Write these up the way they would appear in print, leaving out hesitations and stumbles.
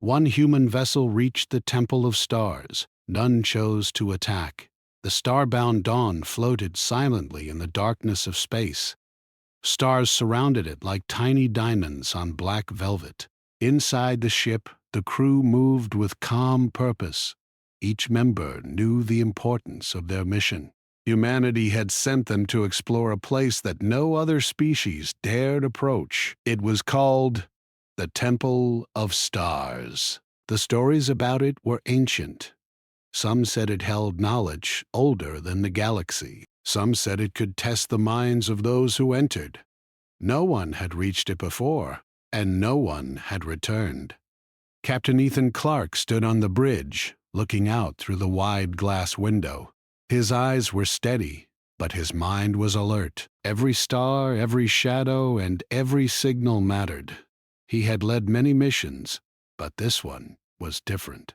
One human vessel reached the Temple of Stars. None chose to attack. The star-bound dawn floated silently in the darkness of space. Stars surrounded it like tiny diamonds on black velvet. Inside the ship, the crew moved with calm purpose. Each member knew the importance of their mission. Humanity had sent them to explore a place that no other species dared approach. It was called the Temple of Stars. The stories about it were ancient. Some said it held knowledge older than the galaxy. Some said it could test the minds of those who entered. No one had reached it before, and no one had returned. Captain Ethan Clark stood on the bridge, looking out through the wide glass window. His eyes were steady, but his mind was alert. Every star, every shadow, and every signal mattered. He had led many missions, but this one was different.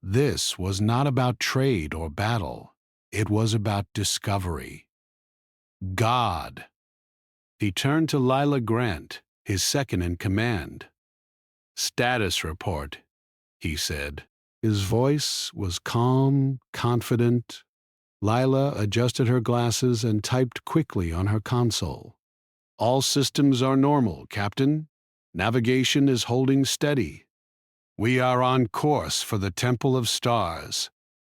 This was not about trade or battle. It was about discovery. God. He turned to Lila Grant, his second in command. "Status report," he said. His voice was calm, confident. Lila adjusted her glasses and typed quickly on her console. "All systems are normal, Captain. Navigation is holding steady. We are on course for the Temple of Stars.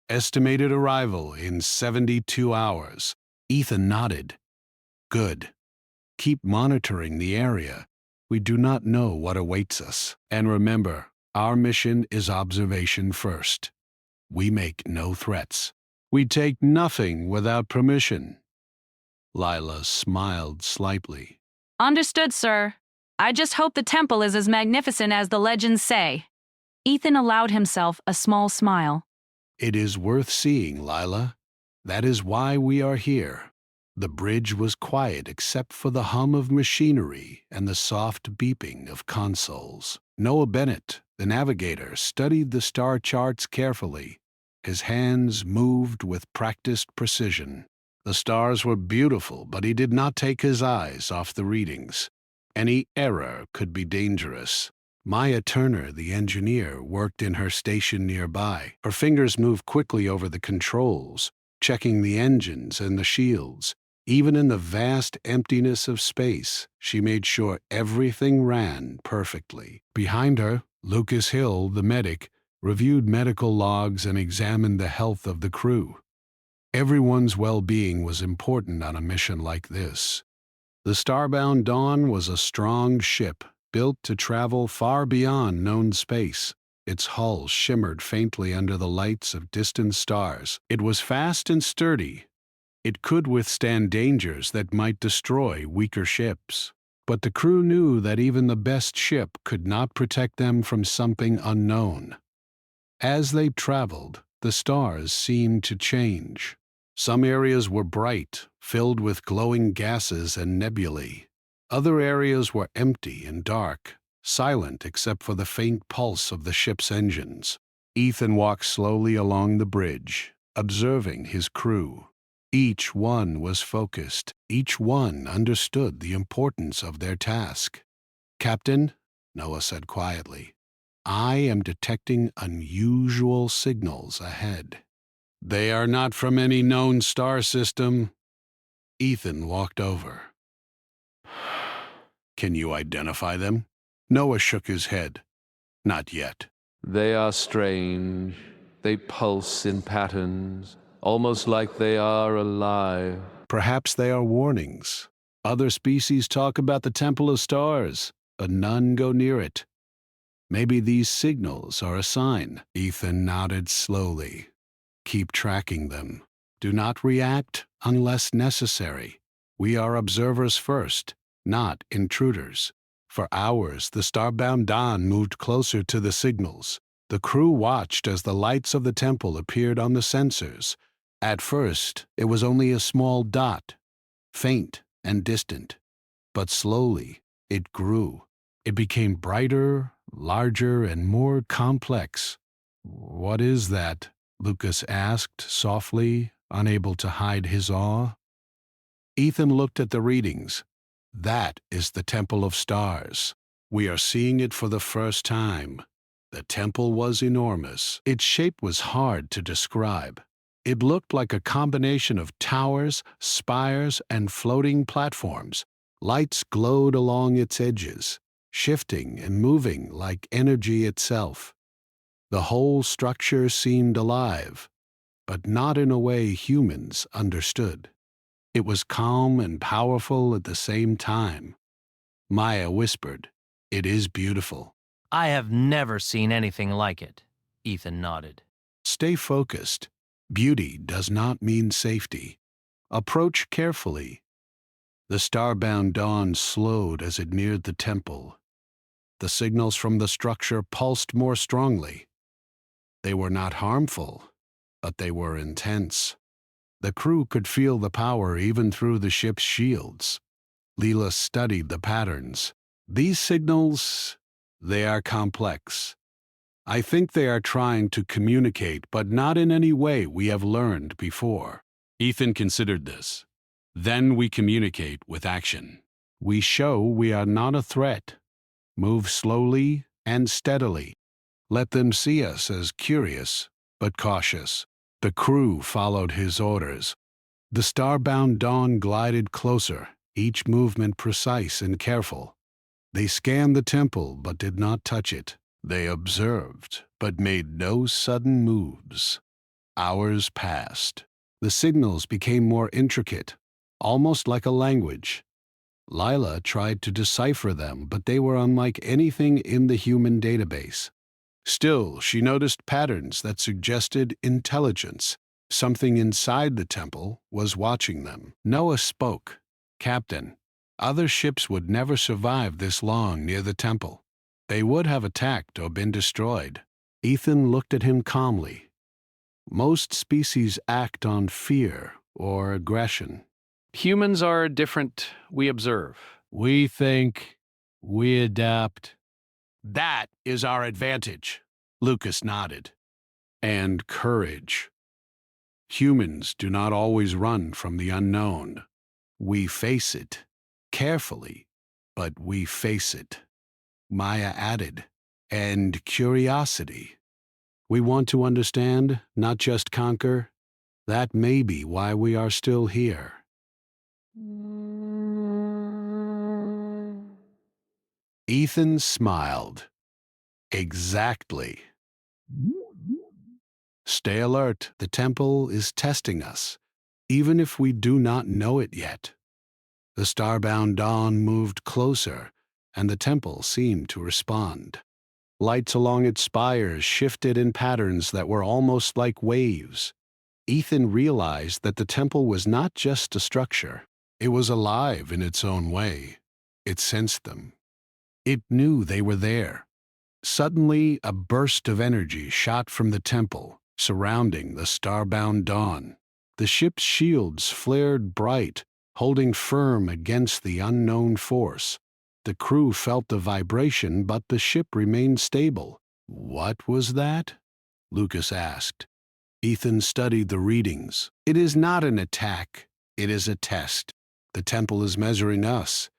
Estimated arrival in 72 hours. Ethan nodded. "Good. Keep monitoring the area. We do not know what awaits us. And remember, our mission is observation first. We make no threats. We take nothing without permission." Lila smiled slightly. "Understood, sir. I just hope the temple is as magnificent as the legends say." Ethan allowed himself a small smile. "It is worth seeing, Lila. That is why we are here." The bridge was quiet except for the hum of machinery and the soft beeping of consoles. Noah Bennett, the navigator, studied the star charts carefully. His hands moved with practiced precision. The stars were beautiful, but he did not take his eyes off the readings. Any error could be dangerous. Maya Turner, the engineer, worked in her station nearby. Her fingers moved quickly over the controls, checking the engines and the shields. Even in the vast emptiness of space, she made sure everything ran perfectly. Behind her, Lucas Hill, the medic, reviewed medical logs and examined the health of the crew. Everyone's well-being was important on a mission like this. The Starbound Dawn was a strong ship, built to travel far beyond known space. Its hull shimmered faintly under the lights of distant stars. It was fast and sturdy. It could withstand dangers that might destroy weaker ships. But the crew knew that even the best ship could not protect them from something unknown. As they traveled, the stars seemed to change. Some areas were bright, filled with glowing gases and nebulae. Other areas were empty and dark, silent except for the faint pulse of the ship's engines. Ethan walked slowly along the bridge, observing his crew. Each one was focused. Each one understood the importance of their task. "Captain," Noah said quietly, "I am detecting unusual signals ahead." "They are not from any known star system." Ethan walked over. "Can you identify them?" Noah shook his head. "Not yet." "They are strange. They pulse in patterns, almost like they are alive." "Perhaps they are warnings. Other species talk about the Temple of Stars, but none go near it. Maybe these signals are a sign." Ethan nodded slowly. "Keep tracking them. Do not react unless necessary. We are observers first, not intruders." For hours, the Starbound Dawn moved closer to the signals. The crew watched as the lights of the temple appeared on the sensors. At first, it was only a small dot, faint and distant. But slowly, it grew. It became brighter, larger, and more complex. "What is that?" Lucas asked softly, unable to hide his awe. Ethan looked at the readings. "That is the Temple of Stars. We are seeing it for the first time. The temple was enormous. Its shape was hard to describe. It looked like a combination of towers, spires, and floating platforms. Lights glowed along its edges, shifting and moving like energy itself. The whole structure seemed alive, but not in a way humans understood. It was calm and powerful at the same time. Maya whispered, "It is beautiful." I have never seen anything like it, Ethan nodded. Stay focused. Beauty does not mean safety. Approach carefully. The star-bound dawn slowed as it neared the temple. The signals from the structure pulsed more strongly. They were not harmful, but they were intense. The crew could feel the power even through the ship's shields. Leela studied the patterns. These signals, they are complex. I think they are trying to communicate, but not in any way we have learned before. Ethan considered this. Then we communicate with action. We show we are not a threat. Move slowly and steadily. Let them see us as curious, but cautious. The crew followed his orders. The star-bound dawn glided closer, each movement precise and careful. They scanned the temple but did not touch it. They observed, but made no sudden moves. Hours passed. The signals became more intricate, almost like a language. Lila tried to decipher them, but they were unlike anything in the human database. Still, she noticed patterns that suggested intelligence. Something inside the temple was watching them. Noah spoke. "Captain, other ships would never survive this long near the temple. They would have attacked or been destroyed." Ethan looked at him calmly. Most species act on fear or aggression. Humans are different, we observe. We think, we adapt. That is our advantage, Lucas nodded. And courage. Humans do not always run from the unknown. We face it, carefully, but we face it. Maya added, and curiosity. We want to understand, not just conquer. That may be why we are still here. Ethan smiled. Exactly. Stay alert. The temple is testing us, even if we do not know it yet. The star-bound dawn moved closer, and the temple seemed to respond. Lights along its spires shifted in patterns that were almost like waves. Ethan realized that the temple was not just a structure. It was alive in its own way. It sensed them. It knew they were there. Suddenly, a burst of energy shot from the temple, surrounding the star-bound dawn. The ship's shields flared bright, holding firm against the unknown force. The crew felt the vibration, but the ship remained stable. "What was that?" Lucas asked. Ethan studied the readings. "It is not an attack. It is a test. The temple is measuring us.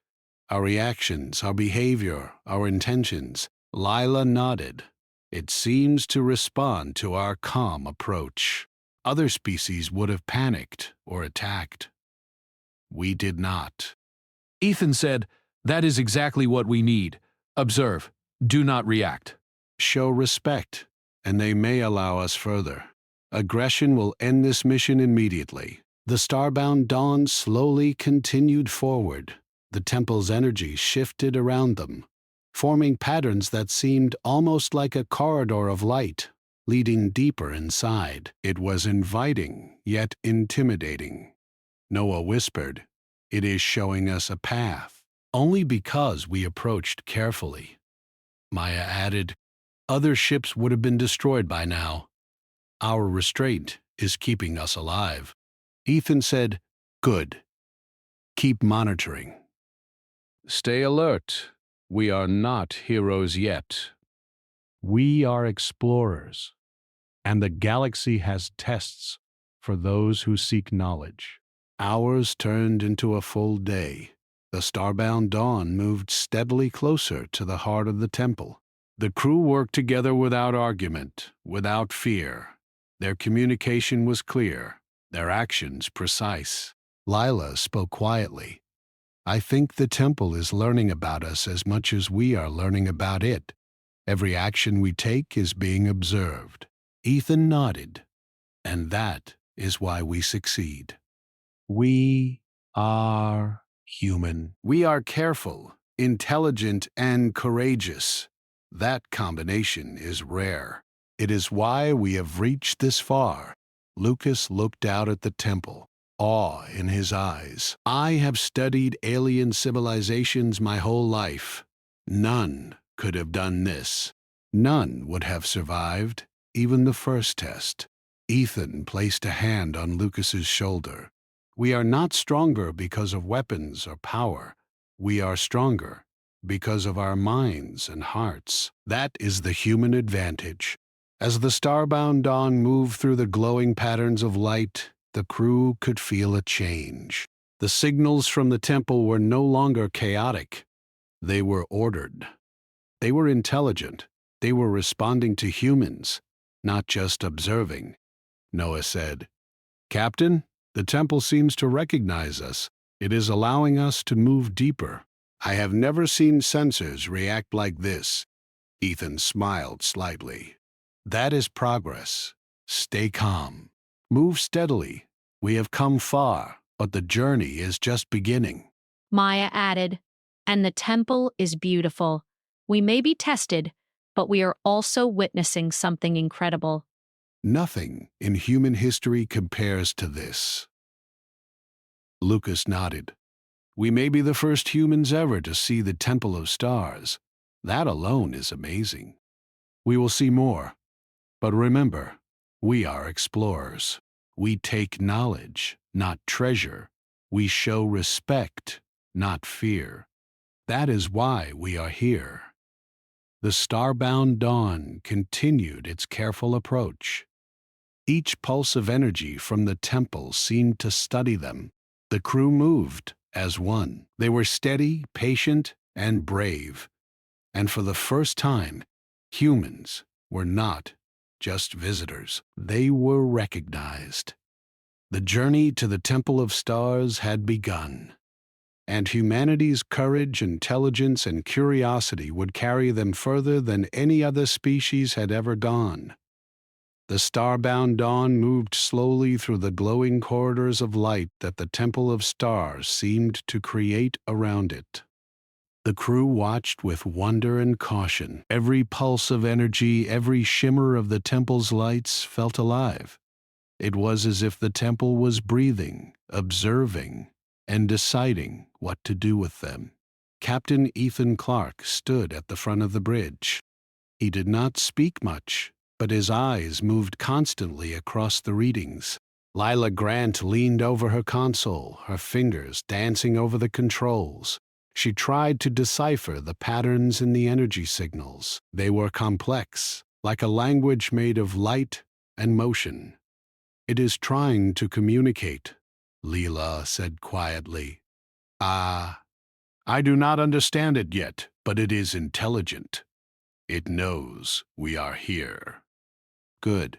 Our reactions, our behavior, our intentions." Lila nodded. "It seems to respond to our calm approach. Other species would have panicked or attacked. We did not." Ethan said, "That is exactly what we need. Observe. Do not react." Show respect, and they may allow us further. Aggression will end this mission immediately. The star-bound dawn slowly continued forward. The temple's energy shifted around them, forming patterns that seemed almost like a corridor of light, leading deeper inside. It was inviting, yet intimidating. Noah whispered, "It is showing us a path, only because we approached carefully." Maya added, "Other ships would have been destroyed by now. Our restraint is keeping us alive." Ethan said, "Good. Keep monitoring." "Stay alert. We are not heroes yet. We are explorers, and the galaxy has tests for those who seek knowledge." Hours turned into a full day. The star-bound dawn moved steadily closer to the heart of the temple. The crew worked together without argument, without fear. Their communication was clear, their actions precise. Lila spoke quietly. I think the temple is learning about us as much as we are learning about it. Every action we take is being observed. Ethan nodded. And that is why we succeed. We are human. We are careful, intelligent, and courageous. That combination is rare. It is why we have reached this far. Lucas looked out at the temple, awe in his eyes. I have studied alien civilizations my whole life. None could have done this. None would have survived, even the first test. Ethan placed a hand on Lucas's shoulder. We are not stronger because of weapons or power. We are stronger because of our minds and hearts. That is the human advantage. As the starbound dawn moved through the glowing patterns of light, the crew could feel a change. The signals from the temple were no longer chaotic. They were ordered. They were intelligent. They were responding to humans, not just observing. Noah said, Captain, the temple seems to recognize us. It is allowing us to move deeper. I have never seen sensors react like this. Ethan smiled slightly. That is progress. Stay calm. Move steadily. We have come far, but the journey is just beginning. Maya added, and the temple is beautiful. We may be tested, but we are also witnessing something incredible. Nothing in human history compares to this. Lucas nodded. We may be the first humans ever to see the Temple of Stars. That alone is amazing. We will see more. But remember, we are explorers. We take knowledge, not treasure. We show respect, not fear. That is why we are here. The starbound dawn continued its careful approach. Each pulse of energy from the temple seemed to study them. The crew moved as one. They were steady, patient, and brave. And for the first time, humans were not just visitors. They were recognized. The journey to the Temple of Stars had begun, and humanity's courage, intelligence, and curiosity would carry them further than any other species had ever gone. The starbound dawn moved slowly through the glowing corridors of light that the Temple of Stars seemed to create around it. The crew watched with wonder and caution. Every pulse of energy, every shimmer of the temple's lights felt alive. It was as if the temple was breathing, observing, and deciding what to do with them. Captain Ethan Clark stood at the front of the bridge. He did not speak much, but his eyes moved constantly across the readings. Lila Grant leaned over her console, her fingers dancing over the controls. She tried to decipher the patterns in the energy signals. They were complex, like a language made of light and motion. It is trying to communicate, Leela said quietly. I do not understand it yet, but it is intelligent. It knows we are here. Good.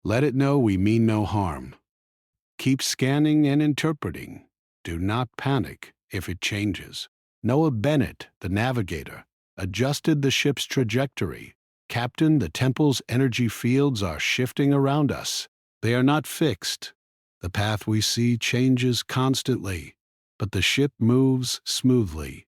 Let it know we mean no harm. Keep scanning and interpreting. Do not panic if it changes. Noah Bennett, the navigator, adjusted the ship's trajectory. Captain, the temple's energy fields are shifting around us. They are not fixed. The path we see changes constantly, but the ship moves smoothly.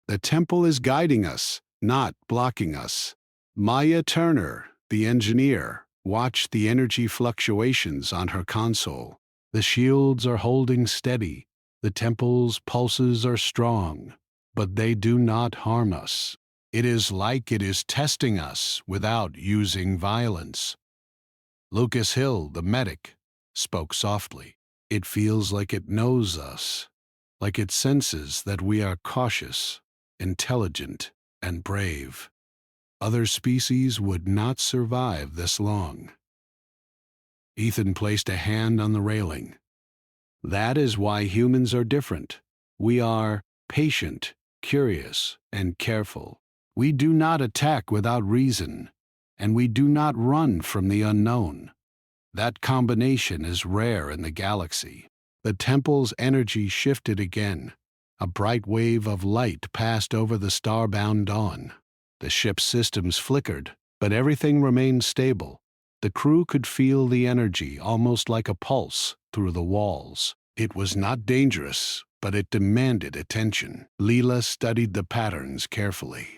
The temple is guiding us, not blocking us. Maya Turner, the engineer, watched the energy fluctuations on her console. The shields are holding steady. The temple's pulses are strong, but they do not harm us. It is like it is testing us without using violence. Lucas Hill, the medic, spoke softly. It feels like it knows us, like it senses that we are cautious, intelligent, and brave. Other species would not survive this long. Ethan placed a hand on the railing. That is why humans are different. We are patient, curious, and careful. We do not attack without reason, and we do not run from the unknown. That combination is rare in the galaxy. The temple's energy shifted again. A bright wave of light passed over the starbound Dawn. The ship's systems flickered, but everything remained stable. The crew could feel the energy almost like a pulse through the walls. It was not dangerous, but it demanded attention. Leela studied the patterns carefully.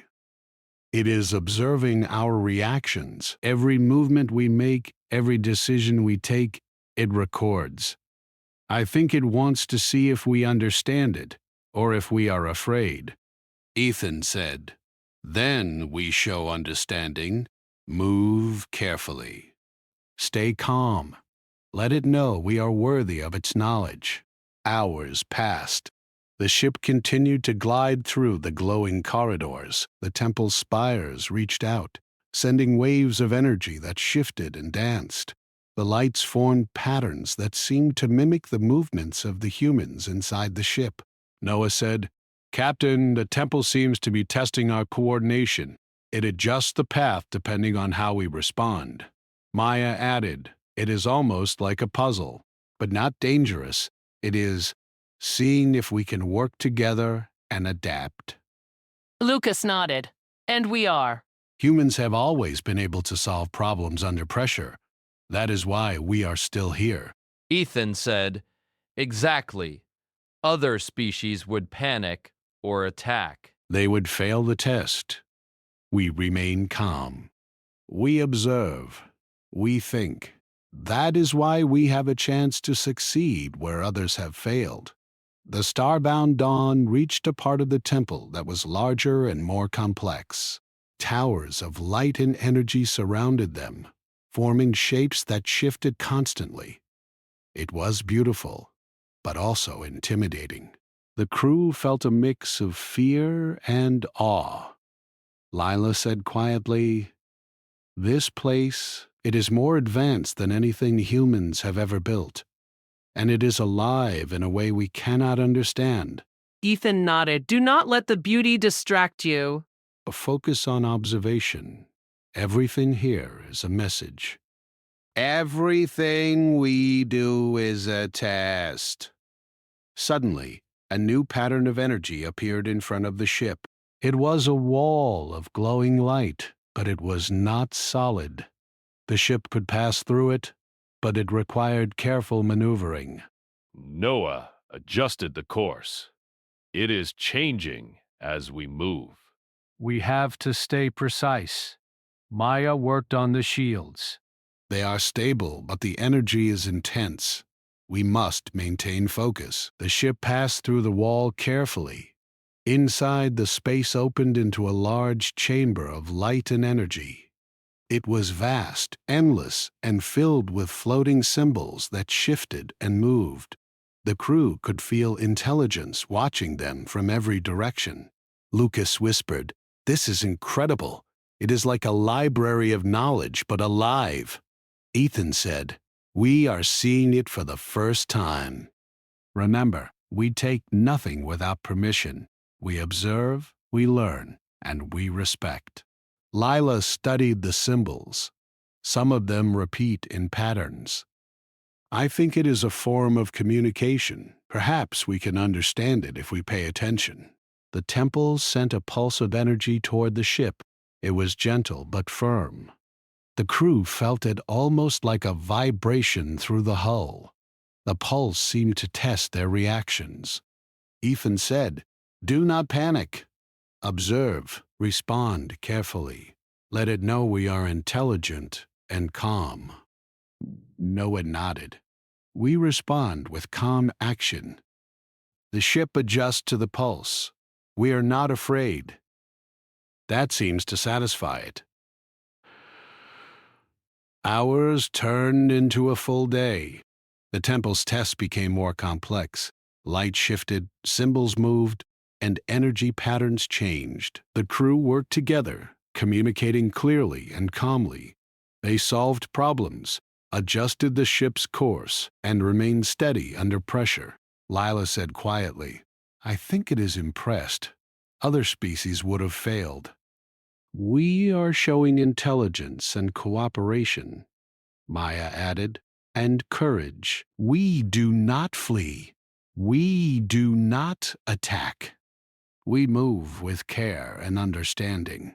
It is observing our reactions. Every movement we make, every decision we take, it records. I think it wants to see if we understand it, or if we are afraid. Ethan said, "Then we show understanding. Move carefully. Stay calm. Let it know we are worthy of its knowledge." Hours passed. The ship continued to glide through the glowing corridors. The temple's spires reached out, sending waves of energy that shifted and danced. The lights formed patterns that seemed to mimic the movements of the humans inside the ship. Noah said, "Captain, the temple seems to be testing our coordination. It adjusts the path depending on how we respond." Maya added, "It is almost like a puzzle, but not dangerous. It is seeing if we can work together and adapt." Lucas nodded. And we are. Humans have always been able to solve problems under pressure. That is why we are still here. Ethan said, exactly. Other species would panic or attack. They would fail the test. We remain calm. We observe. We think. That is why we have a chance to succeed where others have failed. The starbound Dawn reached a part of the temple that was larger and more complex. Towers of light and energy surrounded them, forming shapes that shifted constantly. It was beautiful, but also intimidating. The crew felt a mix of fear and awe. Lila said quietly, "This place, it is more advanced than anything humans have ever built, and it is alive in a way we cannot understand." Ethan nodded. Do not let the beauty distract you. A focus on observation. Everything here is a message. Everything we do is a test. Suddenly, a new pattern of energy appeared in front of the ship. It was a wall of glowing light, but it was not solid. The ship could pass through it, but it required careful maneuvering. Noah adjusted the course. It is changing as we move. We have to stay precise. Maya worked on the shields. They are stable, but the energy is intense. We must maintain focus. The ship passed through the wall carefully. Inside, the space opened into a large chamber of light and energy. It was vast, endless, and filled with floating symbols that shifted and moved. The crew could feel intelligence watching them from every direction. Lucas whispered, "This is incredible. It is like a library of knowledge, but alive." Ethan said, "We are seeing it for the first time." Remember, we take nothing without permission. We observe, we learn, and we respect. Lila studied the symbols. Some of them repeat in patterns. I think it is a form of communication. Perhaps we can understand it if we pay attention. The temple sent a pulse of energy toward the ship. It was gentle but firm. The crew felt it almost like a vibration through the hull. The pulse seemed to test their reactions. Ethan said, "Do not panic. Observe, respond carefully. Let it know we are intelligent and calm." Noah nodded. "We respond with calm action. The ship adjusts to the pulse. We are not afraid." That seems to satisfy it. Hours turned into a full day. The temple's tests became more complex. Light shifted, symbols moved, and energy patterns changed. The crew worked together, communicating clearly and calmly. They solved problems, adjusted the ship's course, and remained steady under pressure. Lila said quietly, "I think it is impressed. Other species would have failed. We are showing intelligence and cooperation, Maya added, and courage. We do not flee. We do not attack. We move with care and understanding.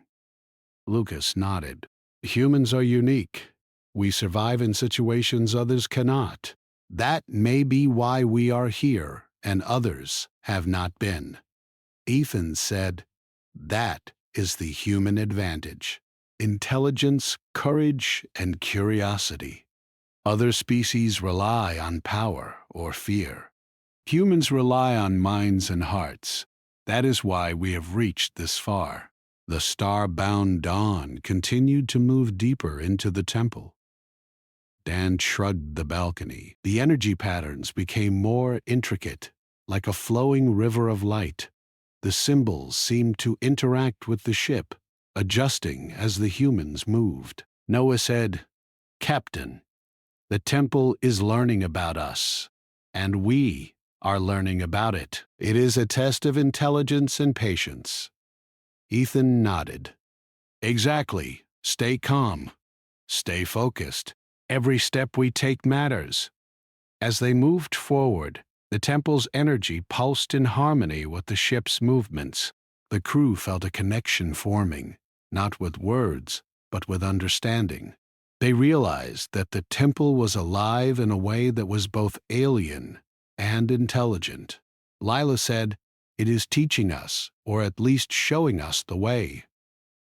Lucas nodded. Humans are unique. We survive in situations others cannot. That may be why we are here and others have not been. Ethan said, that is the human advantage. Intelligence, courage, and curiosity. Other species rely on power or fear. Humans rely on minds and hearts. That is why we have reached this far. The star-bound dawn continued to move deeper into the temple. Dan shrugged the balcony. The energy patterns became more intricate, like a flowing river of light. The symbols seemed to interact with the ship, adjusting as the humans moved. Noah said, Captain, the temple is learning about us, and we are learning about it. It is a test of intelligence and patience. Ethan nodded. Exactly. Stay calm. Stay focused. Every step we take matters. As they moved forward, the temple's energy pulsed in harmony with the ship's movements. The crew felt a connection forming, not with words, but with understanding. They realized that the temple was alive in a way that was both alien and intelligent. Lila said, it is teaching us, or at least showing us the way.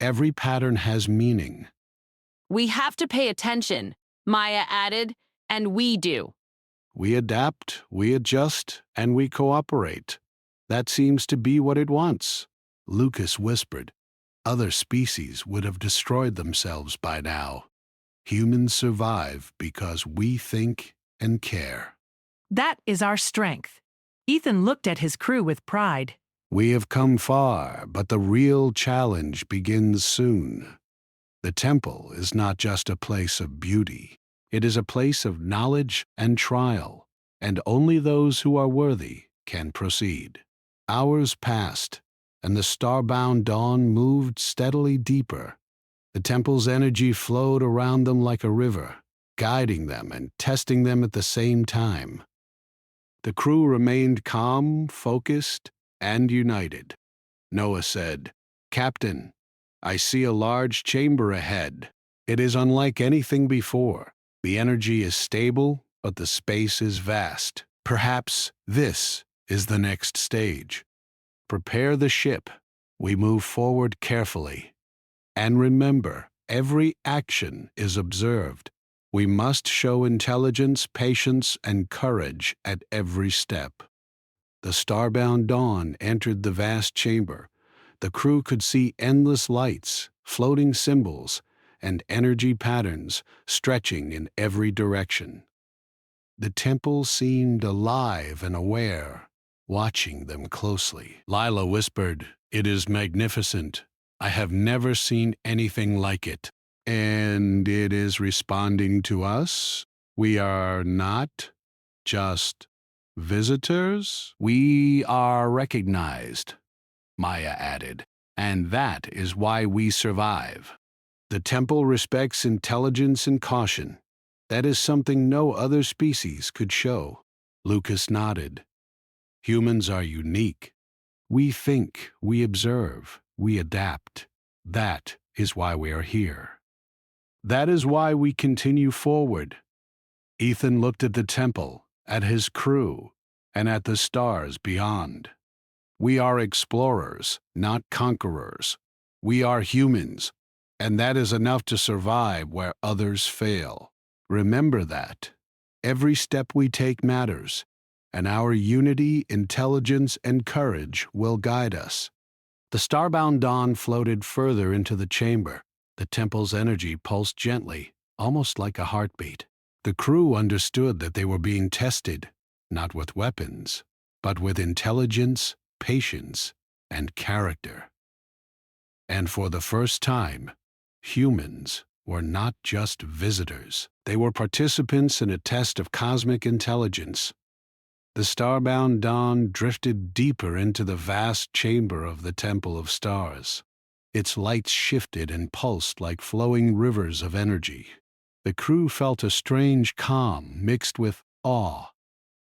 Every pattern has meaning. We have to pay attention, Maya added, and we do. We adapt, we adjust, and we cooperate. That seems to be what it wants. Lucas whispered. Other species would have destroyed themselves by now. Humans survive because we think and care. That is our strength. Ethan looked at his crew with pride. We have come far, but the real challenge begins soon. The temple is not just a place of beauty. It is a place of knowledge and trial, and only those who are worthy can proceed. Hours passed, and the star-bound dawn moved steadily deeper. The temple's energy flowed around them like a river, guiding them and testing them at the same time. The crew remained calm, focused, and united. Noah said, Captain, I see a large chamber ahead. It is unlike anything before. The energy is stable, but the space is vast. Perhaps this is the next stage. Prepare the ship. We move forward carefully. And remember, every action is observed. We must show intelligence, patience, and courage at every step. The starbound dawn entered the vast chamber. The crew could see endless lights, floating symbols, and energy patterns stretching in every direction. The temple seemed alive and aware, watching them closely. Lila whispered, It is magnificent. I have never seen anything like it. And it is responding to us. We are not just visitors. We are recognized, Maya added, and that is why we survive. The temple respects intelligence and caution. That is something no other species could show. Lucas nodded. Humans are unique. We think, we observe, we adapt. That is why we are here. That is why we continue forward. Ethan looked at the temple, at his crew, and at the stars beyond. We are explorers, not conquerors. We are humans, and that is enough to survive where others fail. Remember that. Every step we take matters, and our unity, intelligence, and courage will guide us. The starbound dawn floated further into the chamber. The temple's energy pulsed gently, almost like a heartbeat. The crew understood that they were being tested, not with weapons, but with intelligence, patience, and character. And for the first time, humans were not just visitors. They were participants in a test of cosmic intelligence. The starbound dawn drifted deeper into the vast chamber of the Temple of Stars. Its lights shifted and pulsed like flowing rivers of energy. The crew felt a strange calm mixed with awe.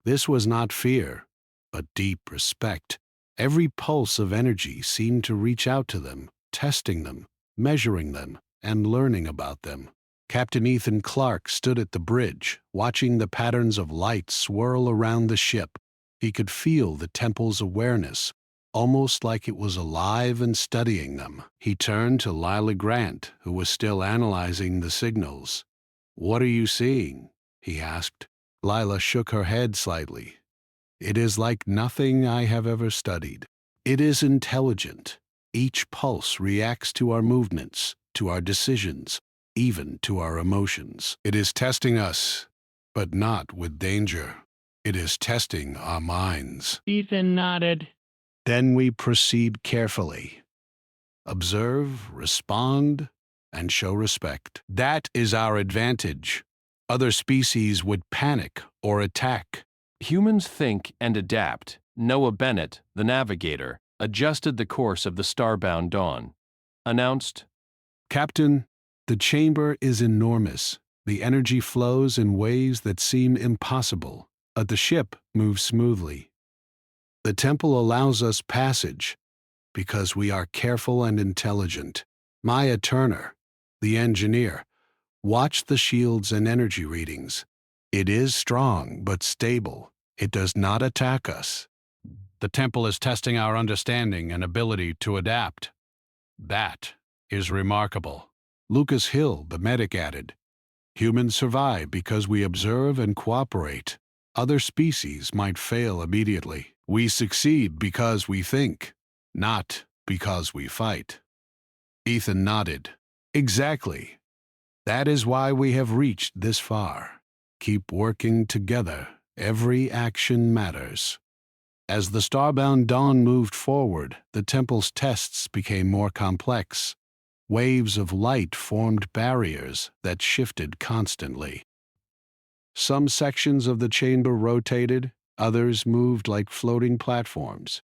This was not fear, but deep respect. Every pulse of energy seemed to reach out to them, testing them, measuring them, and learning about them. Captain Ethan Clark stood at the bridge, watching the patterns of light swirl around the ship. He could feel the temple's awareness, almost like it was alive and studying them. He turned to Lila Grant, who was still analyzing the signals. "What are you seeing?" he asked. Lila shook her head slightly. "It is like nothing I have ever studied. It is intelligent. Each pulse reacts to our movements, to our decisions, even to our emotions. It is testing us, but not with danger. It is testing our minds." Ethan nodded. Then we proceed carefully. Observe, respond, and show respect. That is our advantage. Other species would panic or attack. Humans think and adapt. Noah Bennett, the navigator, adjusted the course of the starbound Dawn. Announced, "Captain, the chamber is enormous. The energy flows in ways that seem impossible, but the ship moves smoothly. The temple allows us passage because we are careful and intelligent. Maya Turner, the engineer, watched the shields and energy readings. It is strong but stable. It does not attack us. The temple is testing our understanding and ability to adapt. That is remarkable." Lucas Hill, the medic, added, "Humans survive because we observe and cooperate. Other species might fail immediately. We succeed because we think, not because we fight." Ethan nodded. "Exactly. That is why we have reached this far. Keep working together. Every action matters." As the starbound Dawn moved forward, the temple's tests became more complex. Waves of light formed barriers that shifted constantly. Some sections of the chamber rotated, others moved like floating platforms.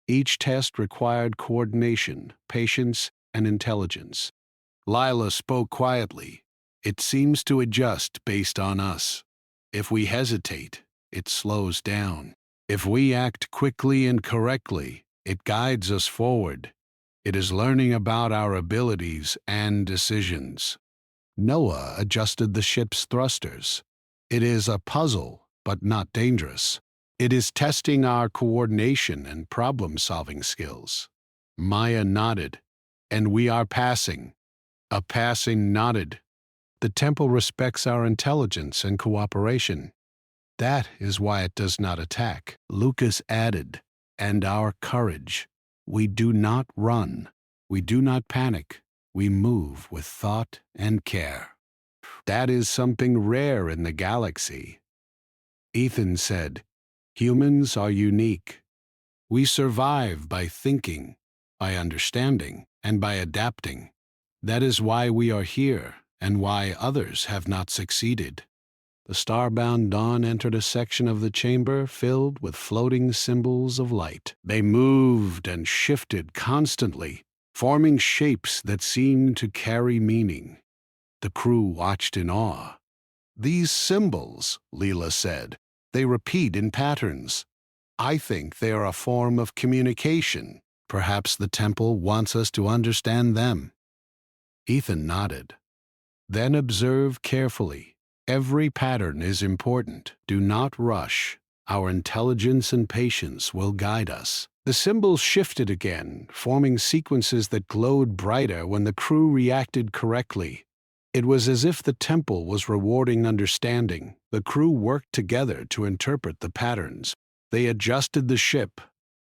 Each test required coordination, patience, and intelligence. Lila spoke quietly. "It seems to adjust based on us. If we hesitate, it slows down. If we act quickly and correctly, it guides us forward. It is learning about our abilities and decisions." Noah adjusted the ship's thrusters. "It is a puzzle, but not dangerous. It is testing our coordination and problem-solving skills." Maya nodded. "And we are passing." A passing nodded. "The temple respects our intelligence and cooperation. That is why it does not attack." Lucas added, "And our courage. We do not run. We do not panic. We move with thought and care. That is something rare in the galaxy." Ethan said, "Humans are unique. We survive by thinking, by understanding, and by adapting. That is why we are here and why others have not succeeded." The starbound Dawn entered a section of the chamber filled with floating symbols of light. They moved and shifted constantly, forming shapes that seemed to carry meaning. The crew watched in awe. "These symbols," Leela said, "they repeat in patterns. I think they are a form of communication. Perhaps the temple wants us to understand them." Ethan nodded. "Then observe carefully. Every pattern is important. Do not rush. Our intelligence and patience will guide us." The symbols shifted again, forming sequences that glowed brighter when the crew reacted correctly. It was as if the temple was rewarding understanding. The crew worked together to interpret the patterns. They adjusted the ship,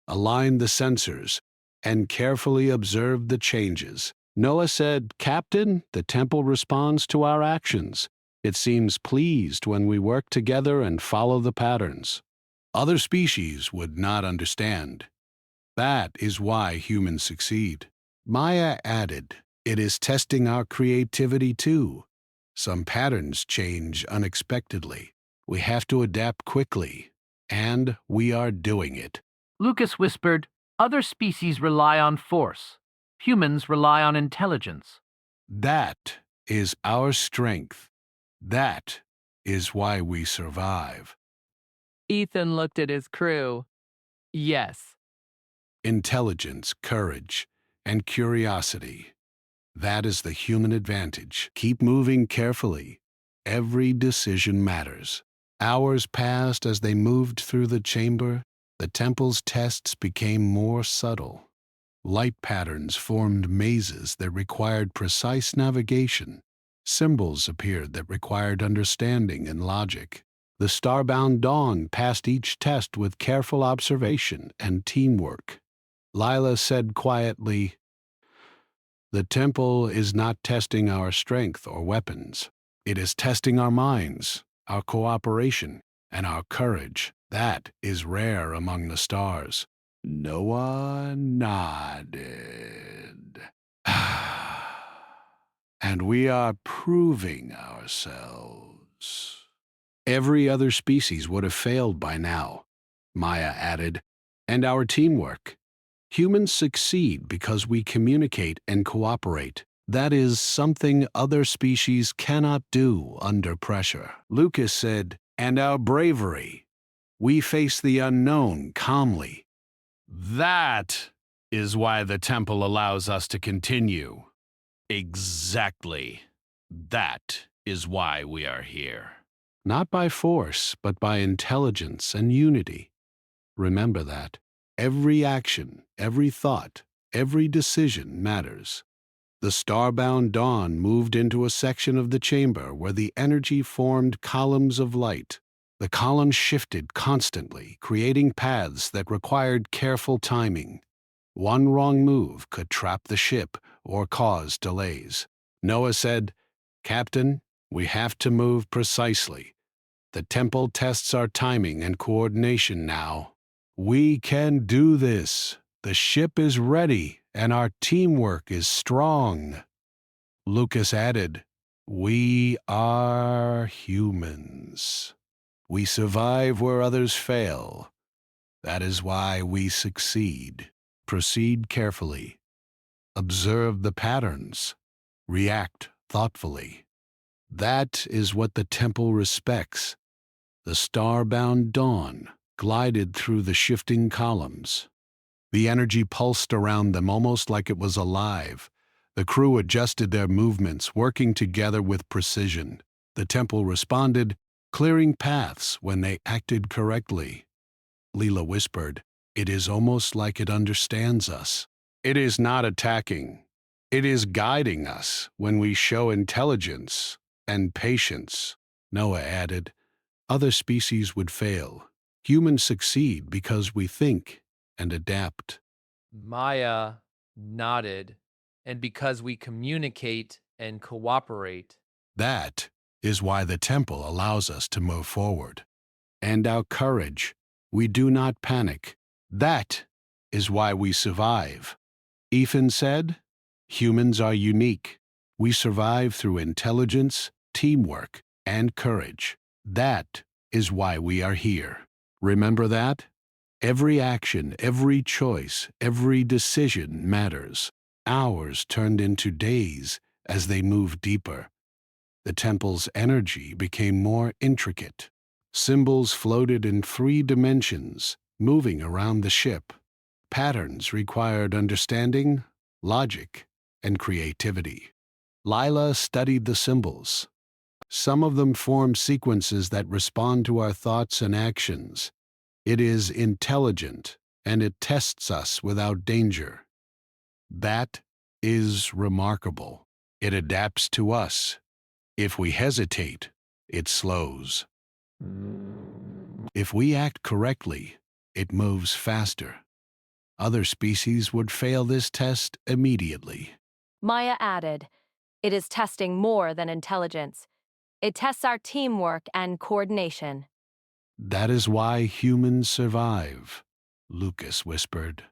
aligned the sensors, and carefully observed the changes. Noah said, "Captain, the temple responds to our actions. It seems pleased when we work together and follow the patterns. Other species would not understand. That is why humans succeed." Maya added, "It is testing our creativity too. Some patterns change unexpectedly. We have to adapt quickly, and we are doing it." Lucas whispered, "Other species rely on force. Humans rely on intelligence. That is our strength. That is why we survive. Ethan looked at his crew. Yes. Intelligence, courage, and curiosity. That is the human advantage. Keep moving carefully. Every decision matters. Hours passed as they moved through the chamber. The temple's tests became more subtle. Light patterns formed mazes that required precise navigation. Symbols appeared that required understanding and logic. The starbound dawn passed each test with careful observation and teamwork. Lila said quietly, "The temple is not testing our strength or weapons. It is testing our minds, our cooperation, and our courage. That is rare among the stars." Noah nodded. "And we are proving ourselves." Every other species would have failed by now, Maya added, "and our teamwork. Humans succeed because we communicate and cooperate. That is something other species cannot do under pressure." Lucas said, "And our bravery. We face the unknown calmly." That is why the temple allows us to continue. Exactly. That is why we are here. Not by force, but by intelligence and unity. Remember that. Every action, every thought, every decision matters. The starbound dawn moved into a section of the chamber where the energy formed columns of light. The columns shifted constantly, creating paths that required careful timing. One wrong move could trap the ship or cause delays. Noah said, "Captain, we have to move precisely. The temple tests our timing and coordination now. We can do this. The ship is ready, and our teamwork is strong." Lucas added, "We are humans. We survive where others fail. That is why we succeed. Proceed carefully. Observe the patterns. React thoughtfully. That is what the temple respects." The starbound dawn glided through the shifting columns. The energy pulsed around them almost like it was alive. The crew adjusted their movements, working together with precision. The temple responded, clearing paths when they acted correctly. Leela whispered, "It is almost like it understands us." "It is not attacking. It is guiding us when we show intelligence and patience," Noah added. "Other species would fail. Humans succeed because we think and adapt." Maya nodded. "And because we communicate and cooperate." That is why the temple allows us to move forward. And our courage. We do not panic. That is why we survive. Ethan said, "Humans are unique. We survive through intelligence, teamwork, and courage. That is why we are here. Remember that? Every action, every choice, every decision matters." Hours turned into days as they moved deeper. The temple's energy became more intricate. Symbols floated in 3 dimensions, moving around the ship. Patterns required understanding, logic, and creativity. Lila studied the symbols. Some of them form sequences that respond to our thoughts and actions. It is intelligent, and it tests us without danger. That is remarkable. It adapts to us. If we hesitate, it slows. If we act correctly, it moves faster. Other species would fail this test immediately. Maya added, "It is testing more than intelligence. It tests our teamwork and coordination." That is why humans survive, Lucas whispered.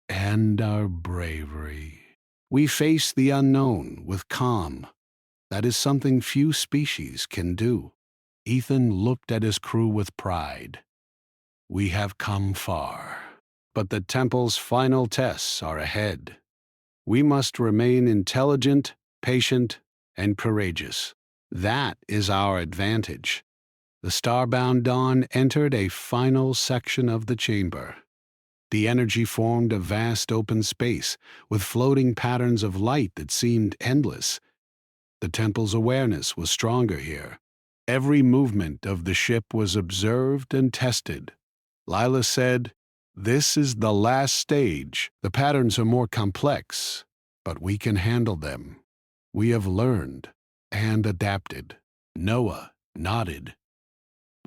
And our bravery. We face the unknown with calm. That is something few species can do. Ethan looked at his crew with pride. We have come far, but the temple's final tests are ahead. We must remain intelligent, patient, and courageous. That is our advantage. The starbound dawn entered a final section of the chamber. The energy formed a vast open space with floating patterns of light that seemed endless. The temple's awareness was stronger here. Every movement of the ship was observed and tested. Lila said, "This is the last stage. The patterns are more complex, but we can handle them. We have learned and adapted." Noah nodded.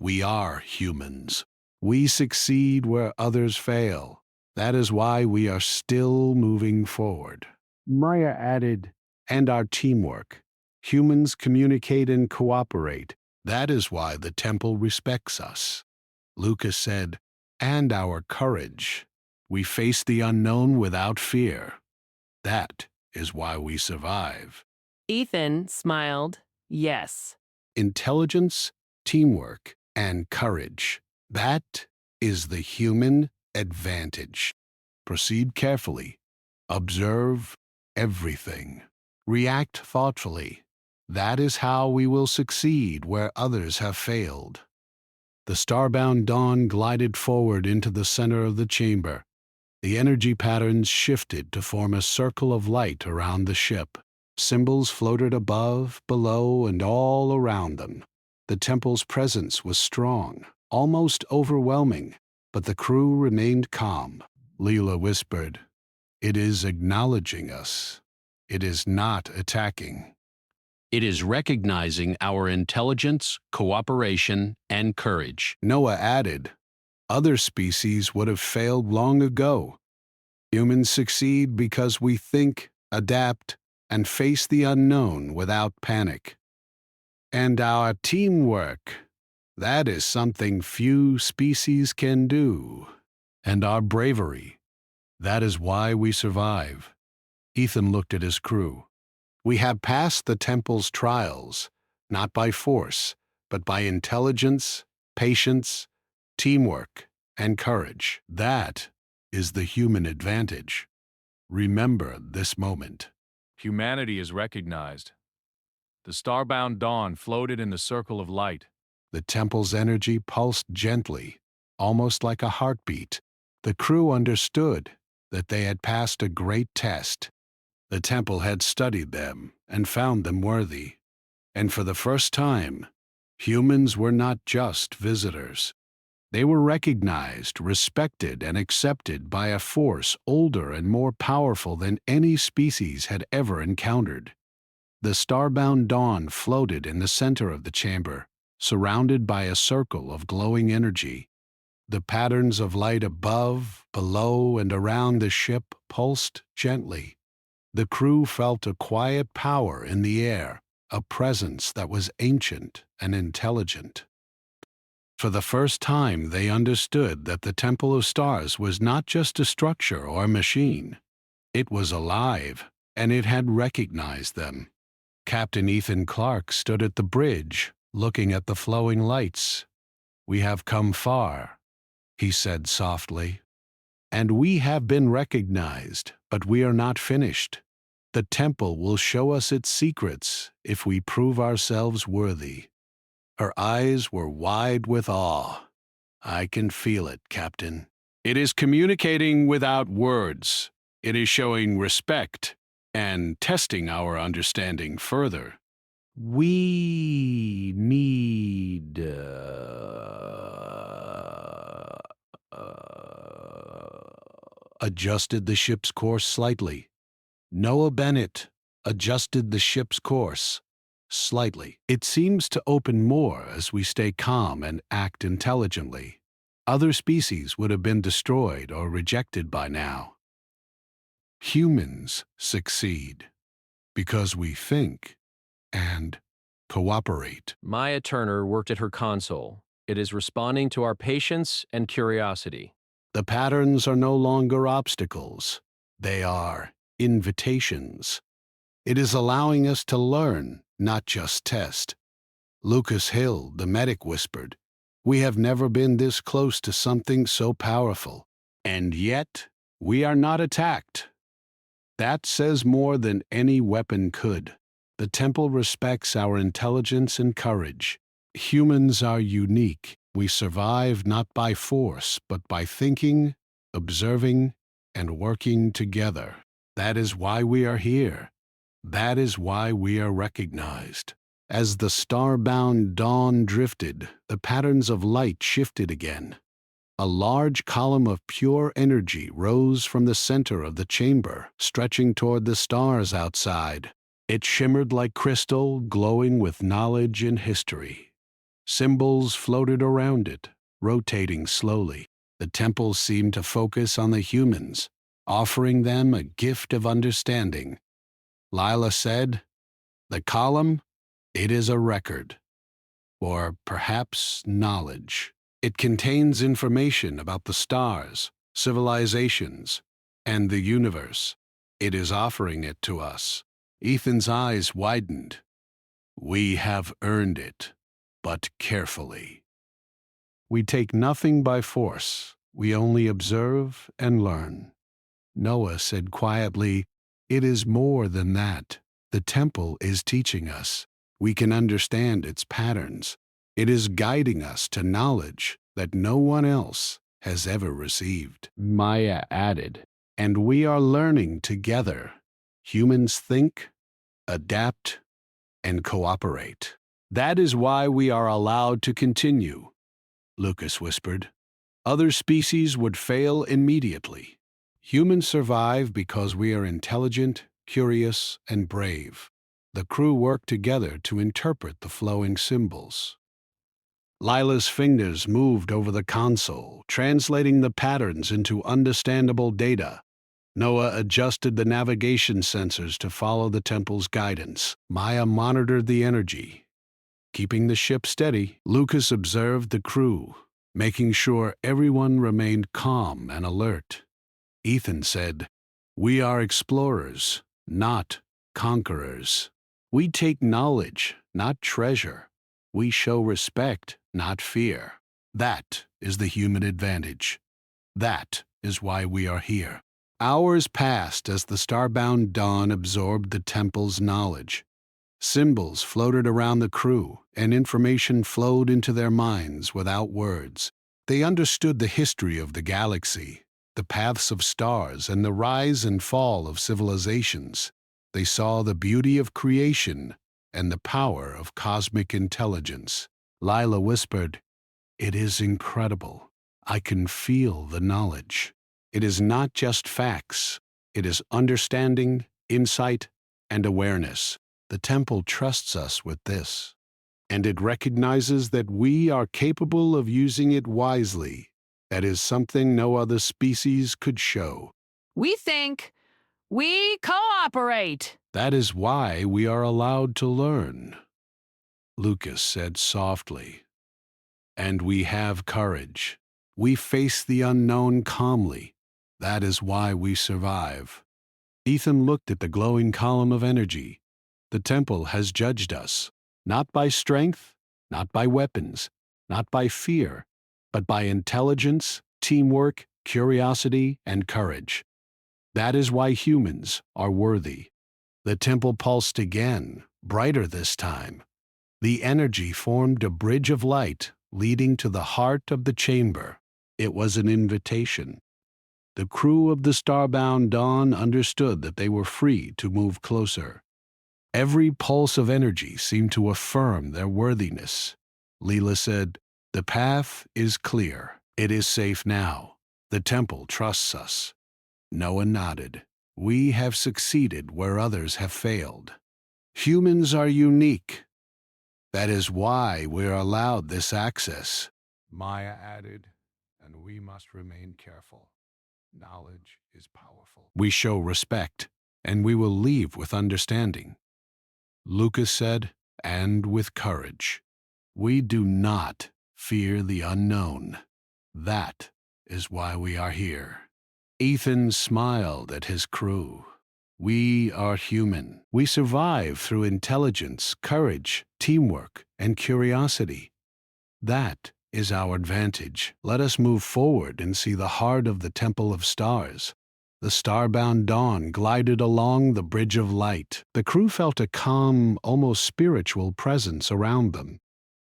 "We are humans. We succeed where others fail. That is why we are still moving forward." Maya added, "And our teamwork. Humans communicate and cooperate. That is why the temple respects us." Lucas said, "And our courage. We face the unknown without fear. That is why we survive." Ethan smiled. Yes. Intelligence, teamwork, and courage. That is the human advantage. Proceed carefully. Observe everything. React thoughtfully. That is how we will succeed where others have failed. The starbound dawn glided forward into the center of the chamber. The energy patterns shifted to form a circle of light around the ship. Symbols floated above, below, and all around them. The temple's presence was strong, almost overwhelming, but the crew remained calm. Leela whispered, "It is acknowledging us. It is not attacking. It is recognizing our intelligence, cooperation, and courage." Noah added, "Other species would have failed long ago. Humans succeed because we think, adapt, and face the unknown without panic. And our teamwork, that is something few species can do. And our bravery, that is why we survive." Ethan looked at his crew. "We have passed the temple's trials, not by force, but by intelligence, patience, teamwork, and courage. That is the human advantage. Remember this moment." Humanity is recognized. The starbound dawn floated in the circle of light. The temple's energy pulsed gently, almost like a heartbeat. The crew understood that they had passed a great test. The temple had studied them and found them worthy. And for the first time, humans were not just visitors. They were recognized, respected, and accepted by a force older and more powerful than any species had ever encountered. The starbound dawn floated in the center of the chamber, surrounded by a circle of glowing energy. The patterns of light above, below, and around the ship pulsed gently. The crew felt a quiet power in the air, a presence that was ancient and intelligent. For the first time, they understood that the Temple of Stars was not just a structure or a machine. It was alive, and it had recognized them. Captain Ethan Clark stood at the bridge, looking at the flowing lights. "We have come far," he said softly. "And we have been recognized, but we are not finished. The temple will show us its secrets if we prove ourselves worthy." Her eyes were wide with awe. "I can feel it, Captain. It is communicating without words. It is showing respect and testing our understanding further. We need... adjusted the ship's course slightly. Noah Bennett adjusted the ship's course slightly. "It seems to open more as we stay calm and act intelligently. Other species would have been destroyed or rejected by now. Humans succeed because we think and cooperate." Maya Turner worked at her console. It is responding to our patience and curiosity. The patterns are no longer obstacles. They are invitations. It is allowing us to learn, not just test. Lucas Hill, the medic, whispered, "We have never been this close to something so powerful. And yet, we are not attacked. That says more than any weapon could. The temple respects our intelligence and courage. Humans are unique. We survive not by force, but by thinking, observing, and working together. That is why we are here. That is why we are recognized. As the star-bound dawn drifted, the patterns of light shifted again. A large column of pure energy rose from the center of the chamber, stretching toward the stars outside. It shimmered like crystal, glowing with knowledge and history. Symbols floated around it, rotating slowly. The temple seemed to focus on the humans, offering them a gift of understanding. Lila said, "The column, it is a record, or perhaps knowledge. It contains information about the stars, civilizations, and the universe. It is offering it to us." Ethan's eyes widened. "We have earned it, but carefully. We take nothing by force. We only observe and learn." Noah said quietly, "It is more than that. The temple is teaching us. We can understand its patterns. It is guiding us to knowledge that no one else has ever received." Maya added, "And we are learning together. Humans think, adapt, and cooperate. That is why we are allowed to continue," Lucas whispered. "Other species would fail immediately. Humans survive because we are intelligent, curious, and brave." The crew worked together to interpret the flowing symbols. Lila's fingers moved over the console, translating the patterns into understandable data. Noah adjusted the navigation sensors to follow the temple's guidance. Maya monitored the energy. Keeping the ship steady, Lucas observed the crew, making sure everyone remained calm and alert. Ethan said, "We are explorers, not conquerors. We take knowledge, not treasure. We show respect, not fear. That is the human advantage. That is why we are here." Hours passed as the starbound dawn absorbed the temple's knowledge. Symbols floated around the crew, and information flowed into their minds without words. They understood the history of the galaxy, the paths of stars, and the rise and fall of civilizations. They saw the beauty of creation and the power of cosmic intelligence. Lila whispered, "It is incredible. I can feel the knowledge. It is not just facts. It is understanding, insight, and awareness. The temple trusts us with this, and it recognizes that we are capable of using it wisely. That is something no other species could show. We think. We cooperate. That is why we are allowed to learn," Lucas said softly. "And we have courage. We face the unknown calmly. That is why we survive." Ethan looked at the glowing column of energy. "The temple has judged us, not by strength, not by weapons, not by fear, but by intelligence, teamwork, curiosity, and courage. That is why humans are worthy." The temple pulsed again, brighter this time. The energy formed a bridge of light leading to the heart of the chamber. It was an invitation. The crew of the starbound Dawn understood that they were free to move closer. Every pulse of energy seemed to affirm their worthiness. Leela said, "The path is clear. It is safe now. The temple trusts us." Noah nodded. "We have succeeded where others have failed. Humans are unique. That is why we are allowed this access," Maya added, "and we must remain careful. Knowledge is powerful. We show respect, and we will leave with understanding," Lucas said, "and with courage. We do not fear the unknown. That is why we are here." Ethan smiled at his crew. "We are human. We survive through intelligence, courage, teamwork, and curiosity. That is our advantage. Let us move forward and see the heart of the Temple of Stars. the starbound Dawn glided along the bridge of light. The crew felt a calm, almost spiritual presence around them.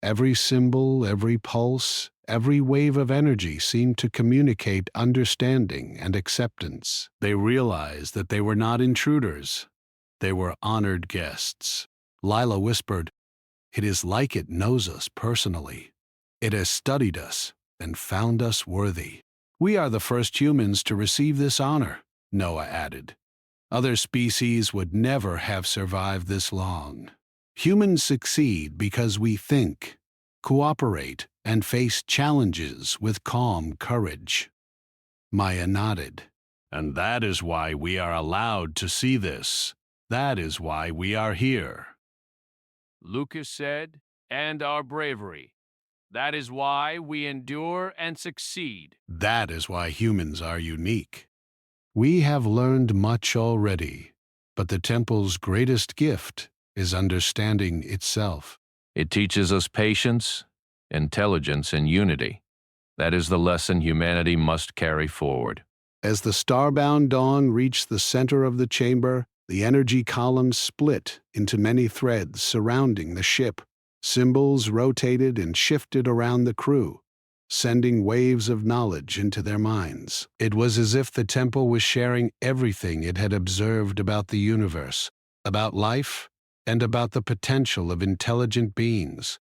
Every symbol, every pulse, every wave of energy seemed to communicate understanding and acceptance. They realized that they were not intruders. They were honored guests. Lila whispered, "It is like it knows us personally. It has studied us and found us worthy." "We are the first humans to receive this honor," Noah added. "Other species would never have survived this long. Humans succeed because we think, cooperate, and face challenges with calm courage." Maya nodded. And that is why we are allowed to see this. That is why we are here. Lucas said, and our bravery. That is why we endure and succeed. That is why humans are unique. We have learned much already, but the temple's greatest gift is understanding itself. It teaches us patience, intelligence, and unity. That is the lesson humanity must carry forward. As the starbound Dawn reached the center of the chamber, the energy columns split into many threads surrounding the ship. Symbols rotated and shifted around the crew, sending waves of knowledge into their minds. It was as if the temple was sharing everything it had observed about the universe, about life, and about the potential of intelligent beings.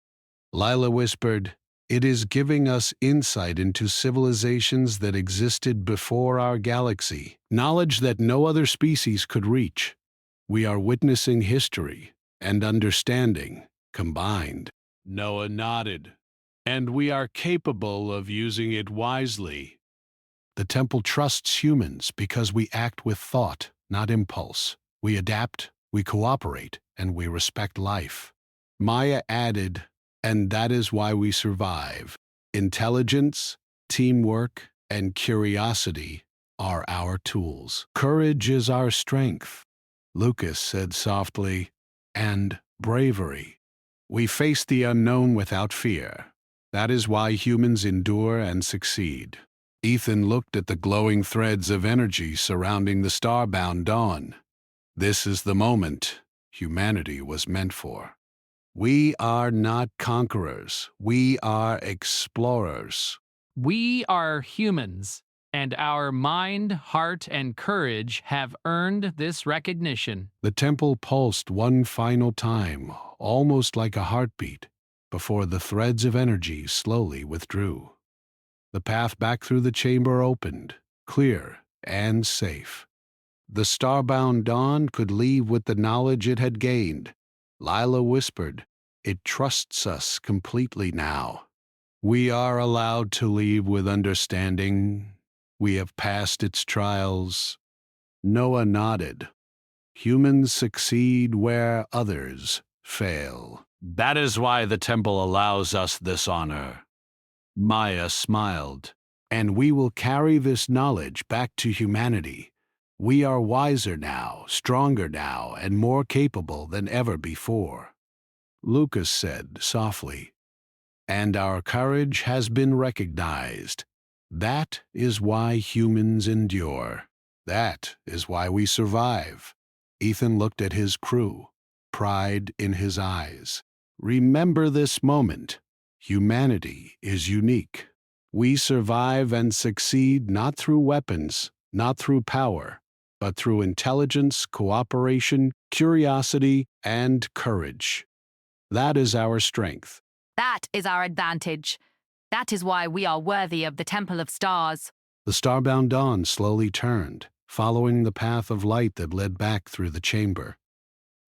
Lila whispered, "It is giving us insight into civilizations that existed before our galaxy, knowledge that no other species could reach. We are witnessing history and understanding combined." Noah nodded. "And we are capable of using it wisely." "The temple trusts humans because we act with thought, not impulse. We adapt, we cooperate, and we respect life." Maya added, "And that is why we survive. Intelligence, teamwork, and curiosity are our tools. Courage is our strength," Lucas said softly, "and bravery. We face the unknown without fear. That is why humans endure and succeed." Ethan looked at the glowing threads of energy surrounding the starbound Dawn. This is the moment humanity was meant for. We are not conquerors. We are explorers. We are humans, and our mind, heart, and courage have earned this recognition. The temple pulsed one final time, almost like a heartbeat, before the threads of energy slowly withdrew. The path back through the chamber opened, clear and safe. The starbound Dawn could leave with the knowledge it had gained. Lila whispered, "It trusts us completely now. We are allowed to leave with understanding. We have passed its trials." Noah nodded. "Humans succeed where others fail." That is why the temple allows us this honor. Maya smiled. "And we will carry this knowledge back to humanity. We are wiser now, stronger now, and more capable than ever before." Lucas said softly, "And our courage has been recognized. That is why humans endure. That is why we survive." Ethan looked at his crew, pride in his eyes. "Remember this moment. Humanity is unique. We survive and succeed not through weapons, not through power, but through intelligence, cooperation, curiosity, and courage. That is our strength." That is our advantage. That is why we are worthy of the Temple of Stars. The starbound Dawn slowly turned, following the path of light that led back through the chamber.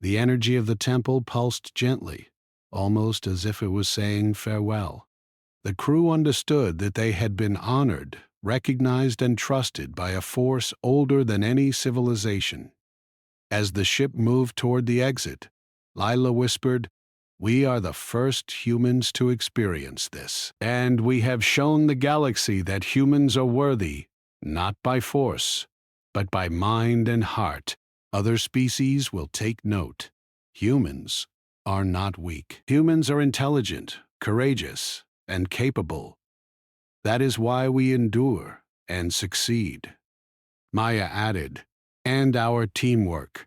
The energy of the temple pulsed gently, almost as if it was saying farewell. The crew understood that they had been honored, recognized, and trusted by a force older than any civilization. As the ship moved toward the exit, Lila whispered, "We are the first humans to experience this, and we have shown the galaxy that humans are worthy, not by force, but by mind and heart. Other species will take note. Humans are not weak. Humans are intelligent, courageous, and capable. That is why we endure and succeed." Maya added, and our teamwork.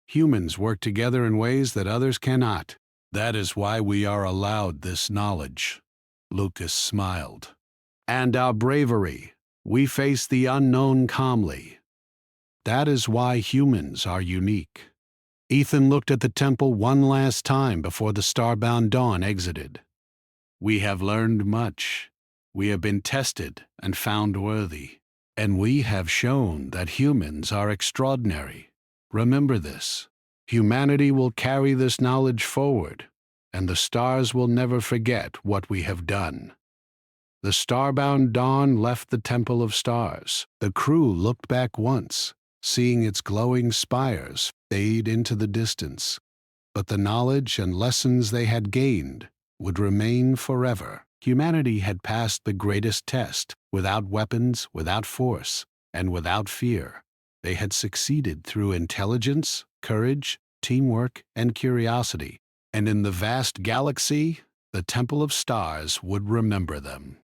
Humans work together in ways that others cannot. That is why we are allowed this knowledge. Lucas smiled. And our bravery. We face the unknown calmly. That is why humans are unique. Ethan looked at the temple one last time before the starbound dawn exited. We have learned much. We have been tested and found worthy. And we have shown that humans are extraordinary. Remember this. Humanity will carry this knowledge forward, and the stars will never forget what we have done. The starbound dawn left the Temple of Stars. The crew looked back once, seeing its glowing spires fade into the distance. But the knowledge and lessons they had gained would remain forever. Humanity had passed the greatest test, without weapons, without force, and without fear. They had succeeded through intelligence, courage, teamwork, and curiosity. And in the vast galaxy, the Temple of Stars would remember them.